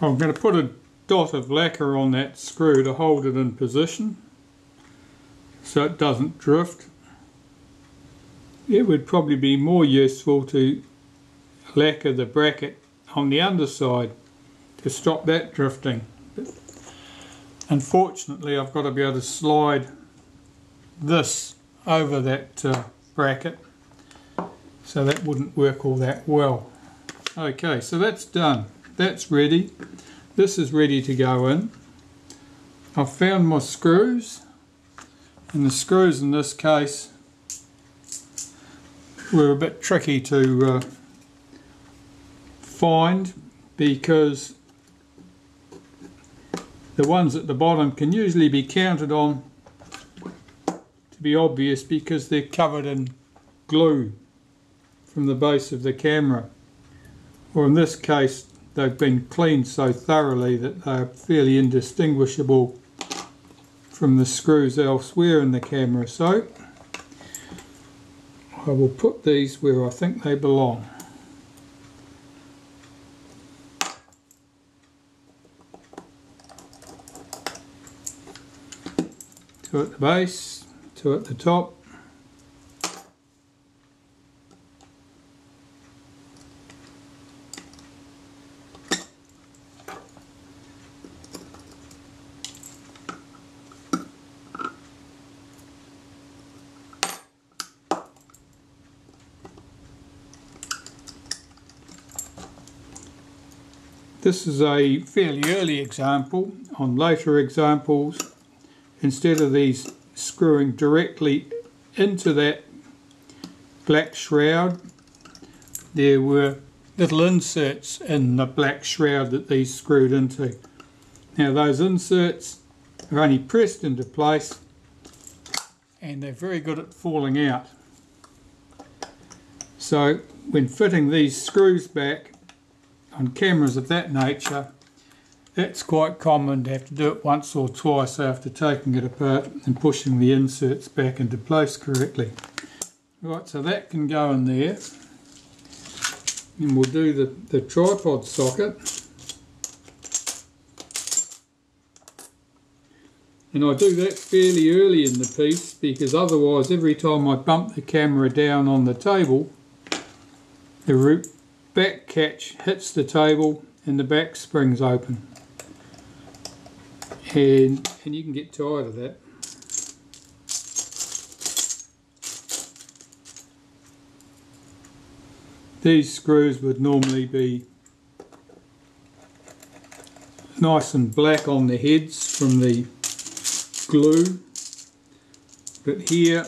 I'm going to put a dot of lacquer on that screw to hold it in position so it doesn't drift. It would probably be more useful to lacquer the bracket on the underside to stop that drifting. But unfortunately, I've got to be able to slide this over that bracket, so that wouldn't work all that well. Okay, so that's done. That's ready. This is ready to go in. I've found my screws, and the screws in this case were a bit tricky to find, because the ones at the bottom can usually be counted on to be obvious because they're covered in glue from the base of the camera, or in this case they've been cleaned so thoroughly that they're fairly indistinguishable from the screws elsewhere in the camera. So I will put these where I think they belong. Two at the base, two at the top. This is a fairly early example. On later examples, instead of these screwing directly into that black shroud, there were little inserts in the black shroud that these screwed into. Now those inserts are only pressed into place and they're very good at falling out. So when fitting these screws back on cameras of that nature, it's quite common to have to do it once or twice after taking it apart and pushing the inserts back into place correctly. Right, so that can go in there. And we'll do the tripod socket. And I do that fairly early in the piece, because otherwise every time I bump the camera down on the table, the back catch hits the table and the back springs open. And you can get tired of that. These screws would normally be nice and black on the heads from the glue, but here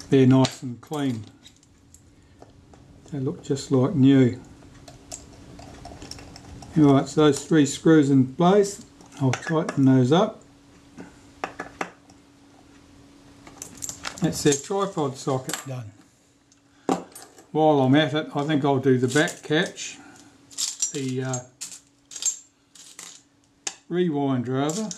they're nice and clean. They look just like new. Alright, so those three screws in place, I'll tighten those up. That's their tripod socket done. While I'm at it, I think I'll do the back catch, the rewind rather.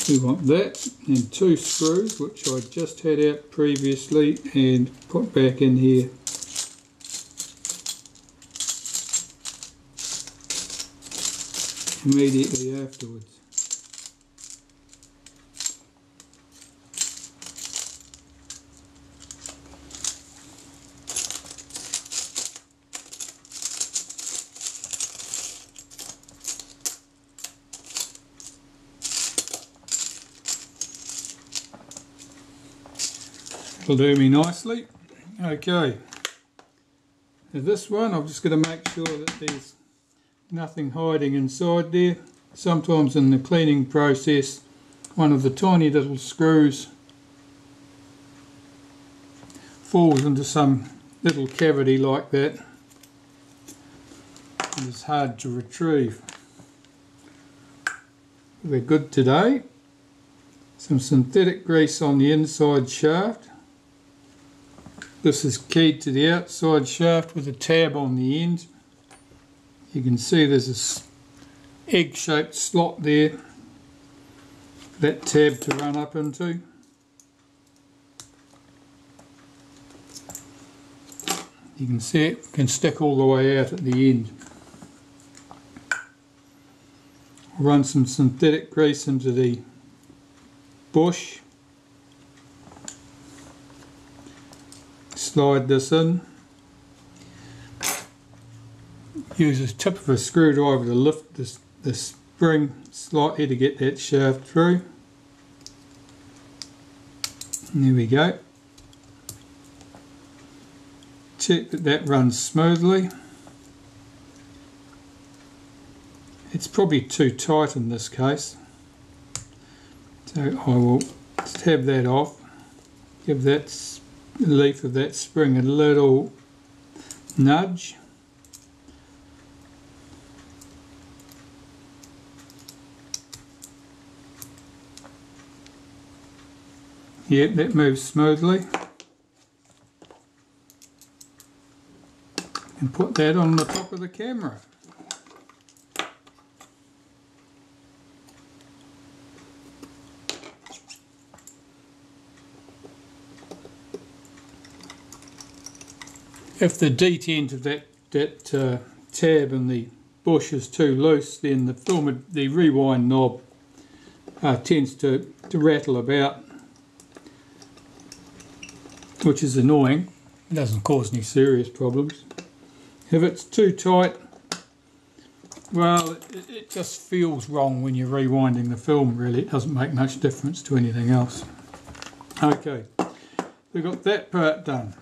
We want that, and two screws which I just had out previously and put back in here. Immediately afterwards. It'll do me nicely. Okay, now this one I'm just going to make sure that there's nothing hiding inside there. Sometimes in the cleaning process one of the tiny little screws falls into some little cavity like that and it's hard to retrieve. We're good today. Some synthetic grease on the inside shaft. This is keyed to the outside shaft with a tab on the end. You can see there's this egg-shaped slot there for that tab to run up into. You can see it can stick all the way out at the end. Run some synthetic grease into the bush. Slide this in. Use the tip of a screwdriver to lift the spring slightly to get that shaft through. And there we go. Check that that runs smoothly. It's probably too tight in this case, so I will tab that off, give that leaf of that spring a little nudge. Yep, that moves smoothly. And put that on the top of the camera. If the detent of that tab in the bush is too loose, then the rewind knob tends to rattle about, which is annoying. It doesn't cause any serious problems. If it's too tight, well, it just feels wrong when you're rewinding the film, really. It doesn't make much difference to anything else. Okay, we've got that part done.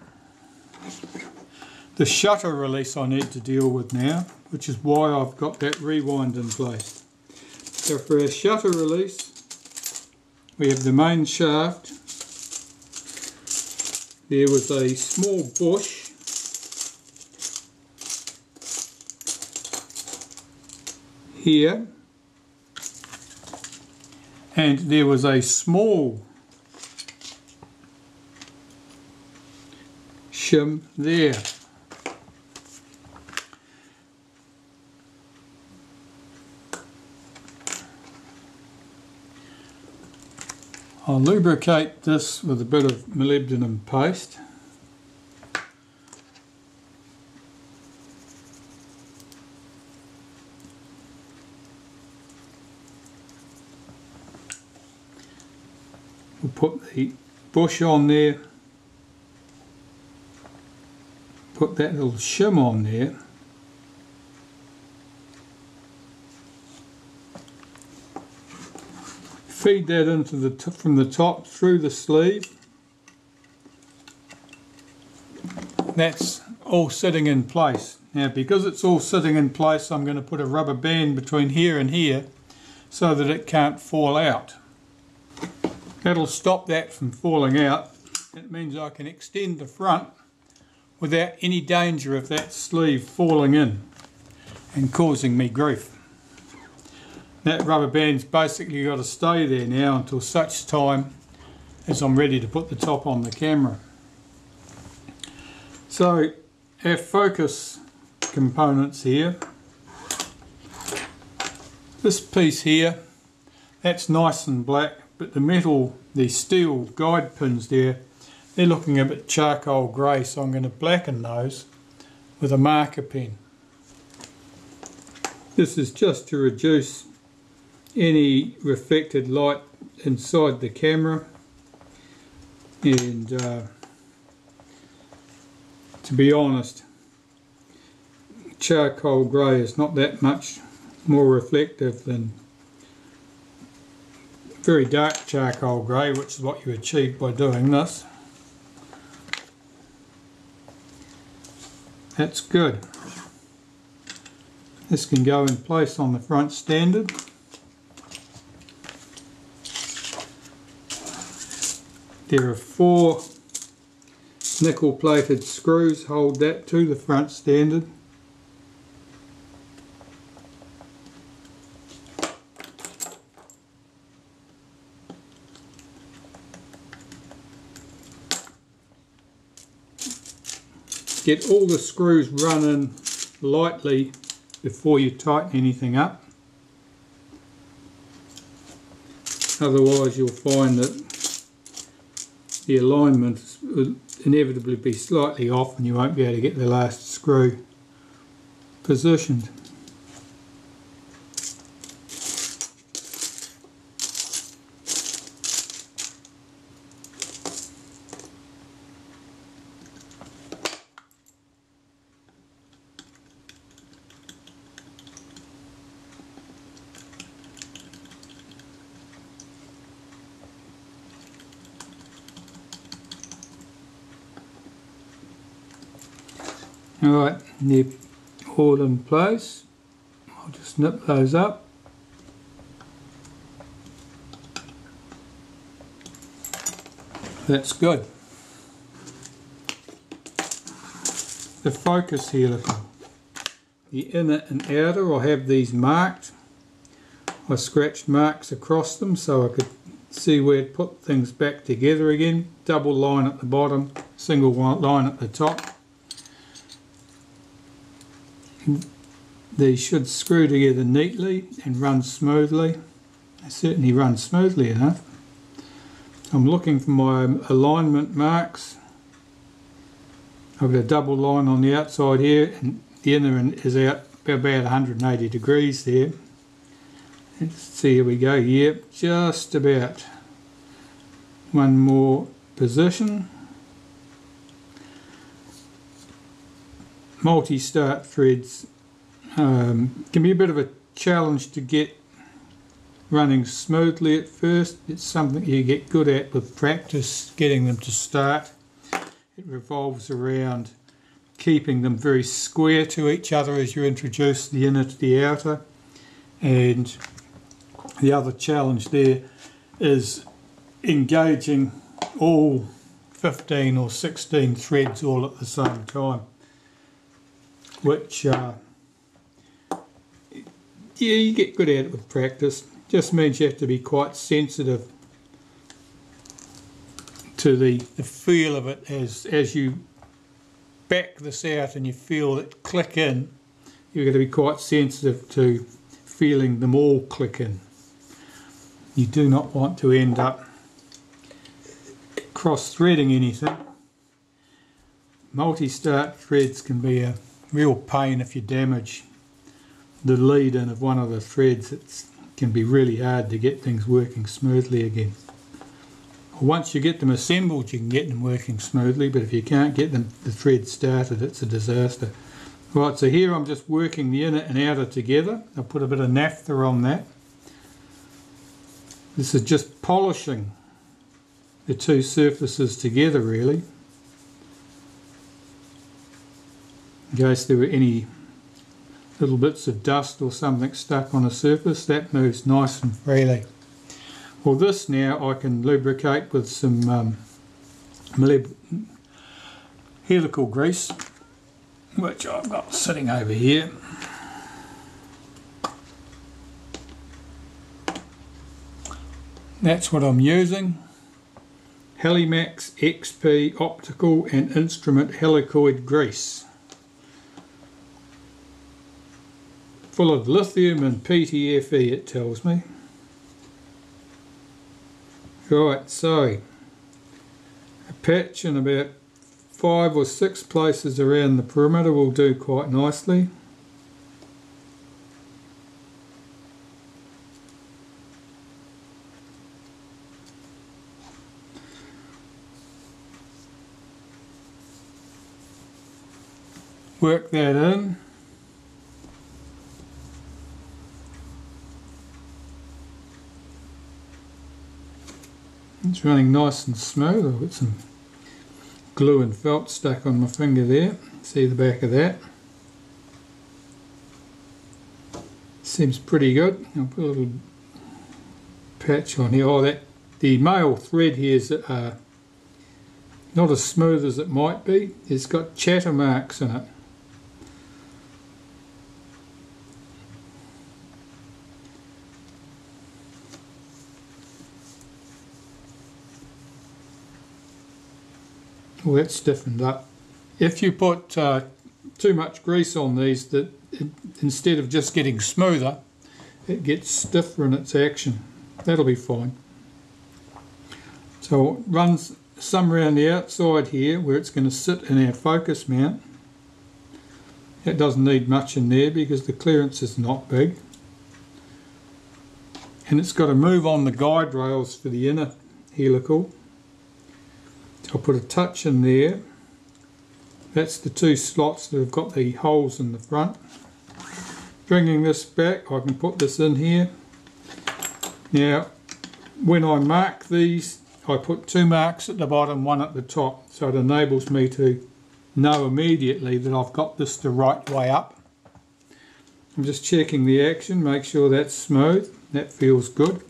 The shutter release I need to deal with now, which is why I've got that rewind in place. So for our shutter release, we have the main shaft. There was a small bush here, and there was a small shim there. I'll lubricate this with a bit of molybdenum paste. We'll put the bush on there, put that little shim on there. Feed that into from the top through the sleeve. That's all sitting in place. Now, because it's all sitting in place, I'm going to put a rubber band between here and here so that it can't fall out. That'll stop that from falling out. It means I can extend the front without any danger of that sleeve falling in and causing me grief. That rubber band's basically got to stay there now until such time as I'm ready to put the top on the camera. So our focus components here, this piece here, that's nice and black, but the metal, the steel guide pins there, they're looking a bit charcoal grey, so I'm going to blacken those with a marker pen. This is just to reduce any reflected light inside the camera, and to be honest, charcoal grey is not that much more reflective than very dark charcoal grey, which is what you achieve by doing this. That's good. This can go in place on the front standard. There are 4 nickel plated screws, hold that to the front standard. Get all the screws run in lightly before you tighten anything up. Otherwise you'll find that the alignment inevitably be slightly off and you won't be able to get the last screw positioned. Alright, they're all in place. I'll just nip those up. That's good. The focus helical. The inner and outer, I have these marked. I scratched marks across them so I could see where to put things back together again. Double line at the bottom, single line at the top. These should screw together neatly and run smoothly. They certainly run smoothly enough. I'm looking for my alignment marks. I've got a double line on the outside here and the inner is out about 180 degrees there. Let's see, here we go, yep, just about. One more position. Multi-start threads can be a bit of a challenge to get running smoothly at first. It's something you get good at with practice, getting them to start. It revolves around keeping them very square to each other as you introduce the inner to the outer. And the other challenge there is engaging all 15 or 16 threads all at the same time, which yeah, you get good at it with practice. Just means you have to be quite sensitive to the feel of it as you back this out and you feel it click in. You've got to be quite sensitive to feeling them all click in. You do not want to end up cross-threading anything. Multi-start threads can be a real pain if you damage the lead-in of one of the threads. It can be really hard to get things working smoothly again. Once you get them assembled, you can get them working smoothly, but if you can't get the thread started, it's a disaster. Right, so here I'm just working the inner and outer together. I'll put a bit of naphtha on that. This is just polishing the two surfaces together, really, in case there were any little bits of dust or something stuck on a surface. That moves nice and freely. Well, this now I can lubricate with some helical grease, which I've got sitting over here. That's what I'm using. Helimax XP optical and instrument helicoid grease. Full of lithium and PTFE, it tells me. Right, so a patch in about 5 or 6 places around the perimeter will do quite nicely. Work that in. It's running nice and smooth. I've got some glue and felt stuck on my finger there. See the back of that? Seems pretty good. I'll put a little patch on here. Oh, the male thread here is not as smooth as it might be. It's got chatter marks in it. Well, that's stiffened up. If you put too much grease on these, instead of just getting smoother, it gets stiffer in its action. That'll be fine. So it runs some around the outside here where it's going to sit in our focus mount. It doesn't need much in there because the clearance is not big. And it's got to move on the guide rails for the inner helical. I'll put a touch in there. That's the two slots that have got the holes in the front. Bringing this back, I can put this in here. Now, when I mark these, I put two marks at the bottom, one at the top, so it enables me to know immediately that I've got this the right way up. I'm just checking the action, make sure that's smooth, that feels good.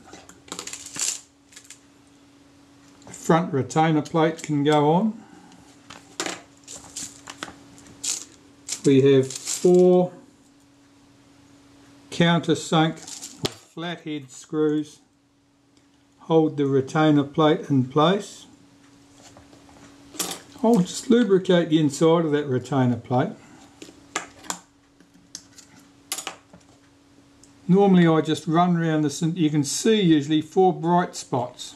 The front retainer plate can go on. We have 4 countersunk or flathead screws hold the retainer plate in place. I'll just lubricate the inside of that retainer plate. Normally I just run around this, and you can see usually 4 bright spots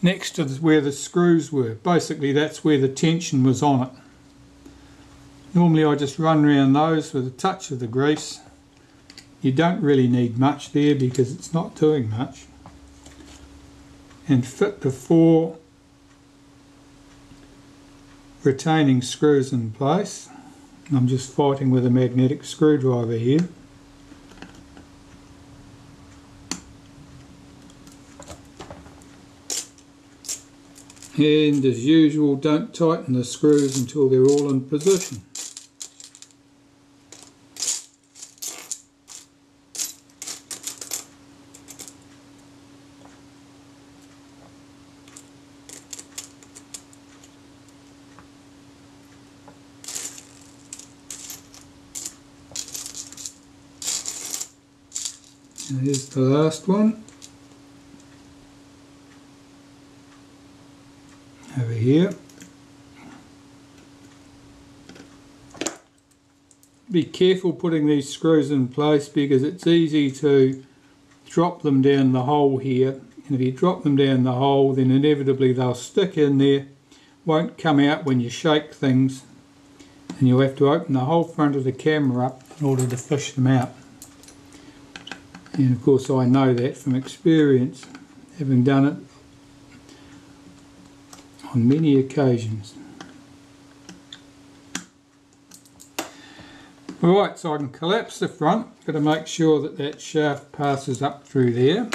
next to where the screws were. Basically that's where the tension was on it. Normally I just run around those with a touch of the grease. You don't really need much there because it's not doing much. And fit the 4 retaining screws in place. I'm just fighting with a magnetic screwdriver here. And as usual, don't tighten the screws until they're all in position. And here's the last one. Over here. Be careful putting these screws in place because it's easy to drop them down the hole here, and if you drop them down the hole then inevitably they'll stick in there, won't come out when you shake things, and you'll have to open the whole front of the camera up in order to fish them out. And of course I know that from experience, having done it on many occasions. Alright, so I can collapse the front, got to make sure that that shaft passes up through there,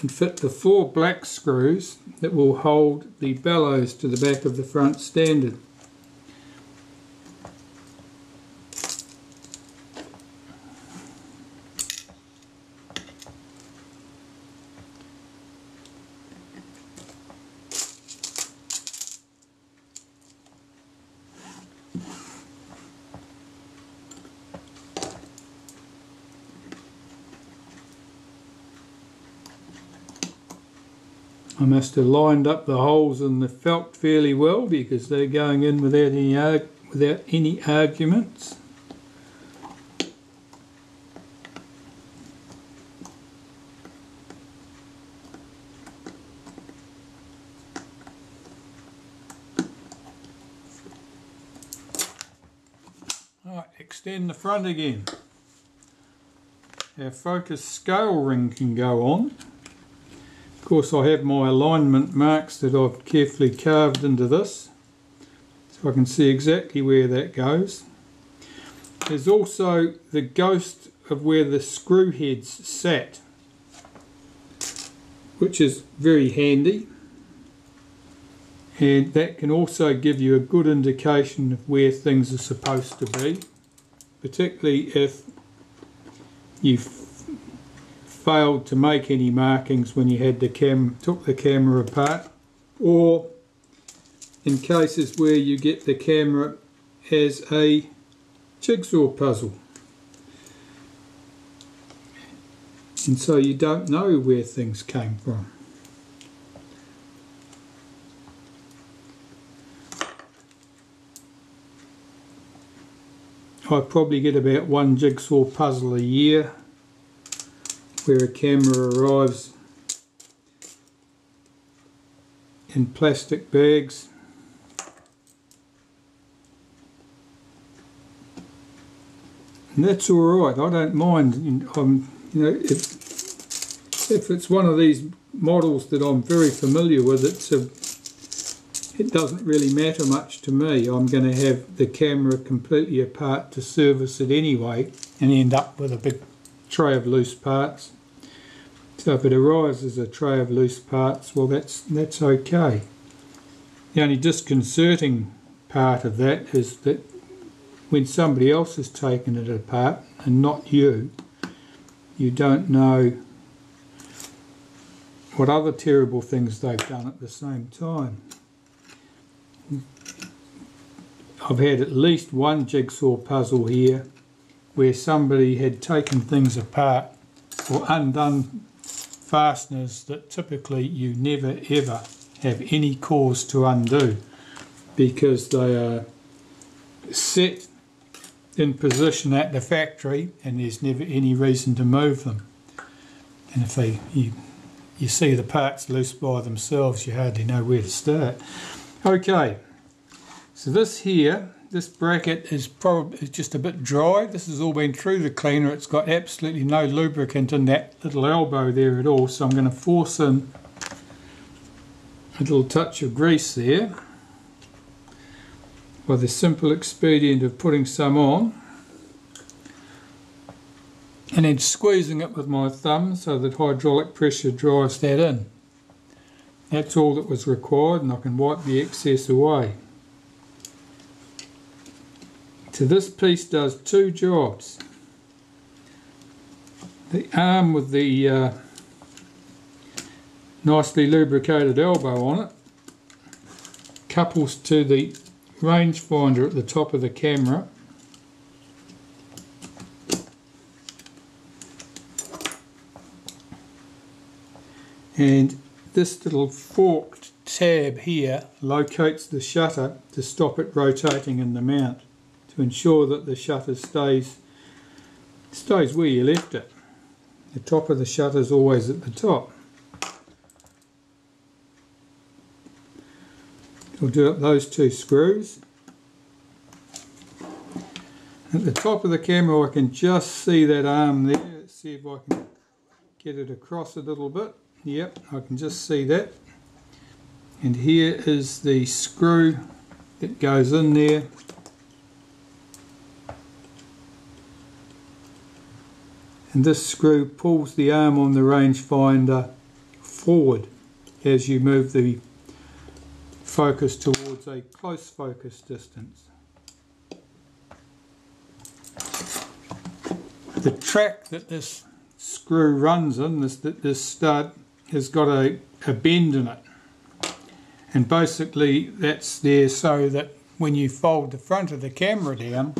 and fit the 4 black screws that will hold the bellows to the back of the front standard. I must have lined up the holes in the felt fairly well because they're going in without any arguments. Right, extend the front again. Our focus scale ring can go on. Of course I have my alignment marks that I've carefully carved into this, so I can see exactly where that goes. There's also the ghost of where the screw heads sat, which is very handy, and that can also give you a good indication of where things are supposed to be, particularly if you've failed to make any markings when you had took the camera apart, or in cases where you get the camera as a jigsaw puzzle and so you don't know where things came from. I probably get about 1 jigsaw puzzle a year where a camera arrives in plastic bags. And that's all right. I don't mind. You know, if it's one of these models that I'm very familiar with, it doesn't really matter much to me. I'm going to have the camera completely apart to service it anyway, and end up with a big tray of loose parts. So if it arrives as a tray of loose parts, well, that's okay. The only disconcerting part of that is that when somebody else has taken it apart and not you, you don't know what other terrible things they've done at the same time. I've had at least one jigsaw puzzle here where somebody had taken things apart or undone fasteners that typically you never ever have any cause to undo, because they are set in position at the factory and there's never any reason to move them. And if you see the parts loose by themselves, you hardly know where to start. Okay, so this bracket is probably just a bit dry. This has all been through the cleaner. It's got absolutely no lubricant in that little elbow there at all, so I'm going to force in a little touch of grease there by the simple expedient of putting some on and then squeezing it with my thumb so that hydraulic pressure drives that in. That's all that was required, and I can wipe the excess away. So this piece does two jobs. The arm with the nicely lubricated elbow on it couples to the rangefinder at the top of the camera, and this little forked tab here locates the shutter to stop it rotating in the mount, to ensure that the shutter stays where you left it. The top of the shutter is always at the top. We'll do up those two screws. At the top of the camera I can just see that arm there. Let's see if I can get it across a little bit. Yep, I can just see that. And here is the screw that goes in there. And this screw pulls the arm on the rangefinder forward as you move the focus towards a close focus distance. The track that this screw runs in, this stud, has got a bend in it, and basically that's there so that when you fold the front of the camera down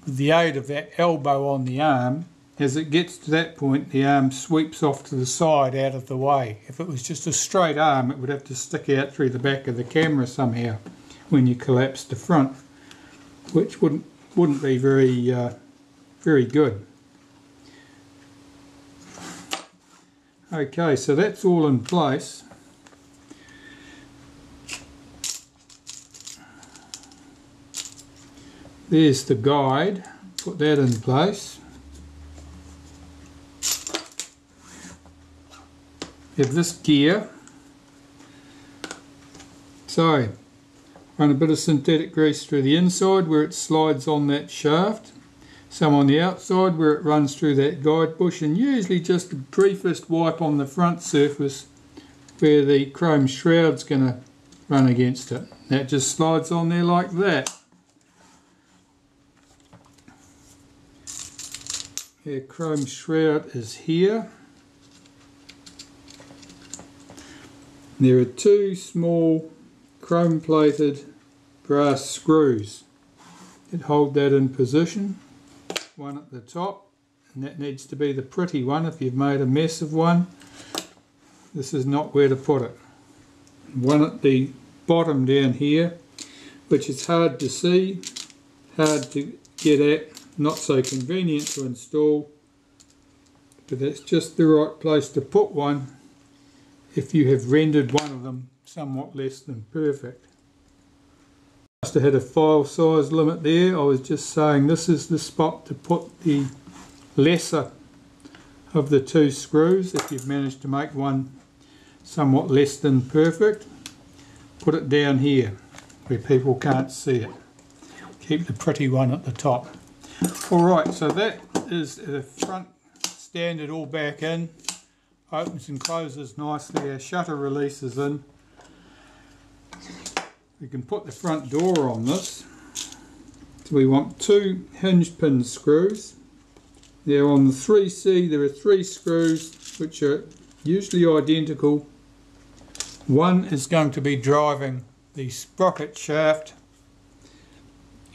with the aid of that elbow on the arm, as it gets to that point the arm sweeps off to the side out of the way. If it was just a straight arm it would have to stick out through the back of the camera somehow when you collapse the front, which wouldn't be very good. Okay, so that's all in place. There's the guide, put that in place. We have this gear. So, run a bit of synthetic grease through the inside where it slides on that shaft, some on the outside where it runs through that guide bush, and usually just a briefest wipe on the front surface where the chrome shroud's going to run against it. That just slides on there like that. The chrome shroud is here. There are two small chrome plated brass screws that hold that in position. One at the top, and that needs to be the pretty one if you've made a mess of one. This is not where to put it. One at the bottom down here, which is hard to see, hard to get at, not so convenient to install, but that's just the right place to put one if you have rendered one of them somewhat less than perfect. Must have had a file size limit there. I was just saying this is the spot to put the lesser of the two screws. If you've managed to make one somewhat less than perfect, put it down here where people can't see it. Keep the pretty one at the top. Alright, so that is the front standard all back in. Opens and closes nicely. Our shutter releases in. We can put the front door on this. So we want 2 hinge pin screws. Now on the 3C there are 3 screws which are usually identical. One is going to be driving the sprocket shaft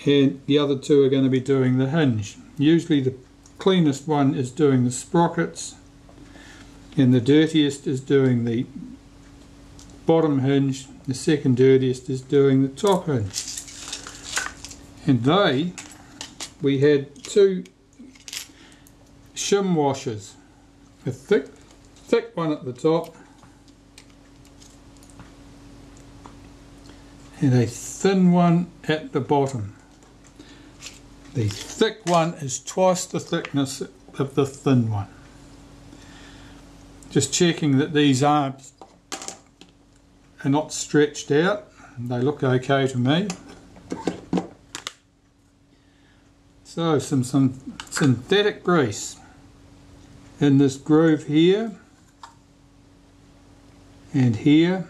and the other 2 are going to be doing the hinge. Usually the cleanest one is doing the sprockets and the dirtiest is doing the bottom hinge. The second dirtiest is doing the top hinge. And we had 2 shim washers, a thick one at the top and a thin one at the bottom. The thick one is twice the thickness of the thin one. Just checking that these arms are not stretched out. They look okay to me. So some synthetic grease in this groove here and here.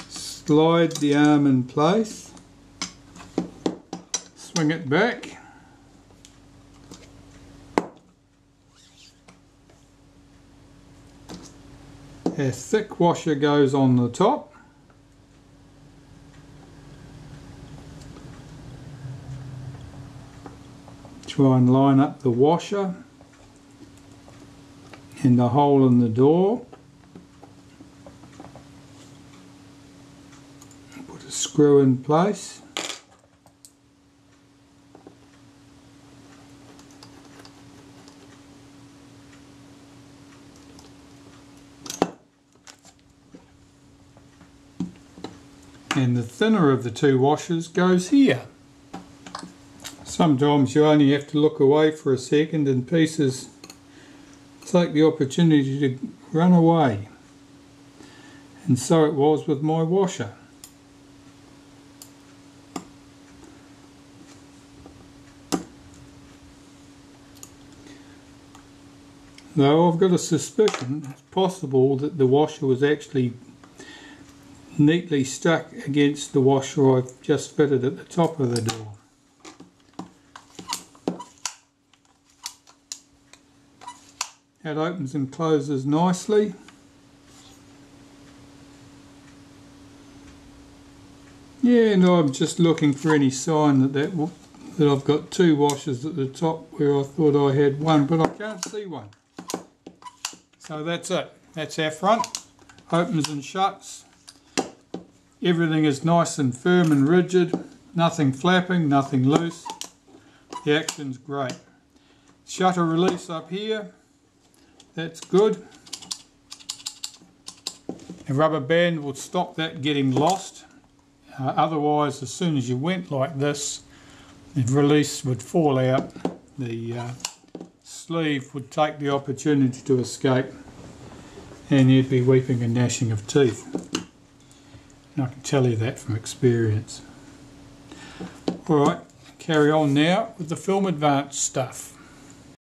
Slide the arm in place, swing it back, a thick washer goes on the top, try and line up the washer and the hole in the door. Screw in place. And the thinner of the 2 washers goes here. Sometimes you only have to look away for a second and pieces take the opportunity to run away. And so it was with my washer. Though I've got a suspicion it's possible that the washer was actually neatly stuck against the washer I've just fitted at the top of the door. It opens and closes nicely. Yeah, and I'm just looking for any sign that I've got 2 washers at the top where I thought I had one, but I can't see one. So that's it. That's our front. Opens and shuts. Everything is nice and firm and rigid. Nothing flapping, nothing loose. The action's great. Shutter release up here. That's good. A rubber band will stop that getting lost. Otherwise, as soon as you went like this, the release would fall out. The sleeve would take the opportunity to escape and you'd be weeping and gnashing of teeth. And I can tell you that from experience. Alright, carry on now with the film advance stuff.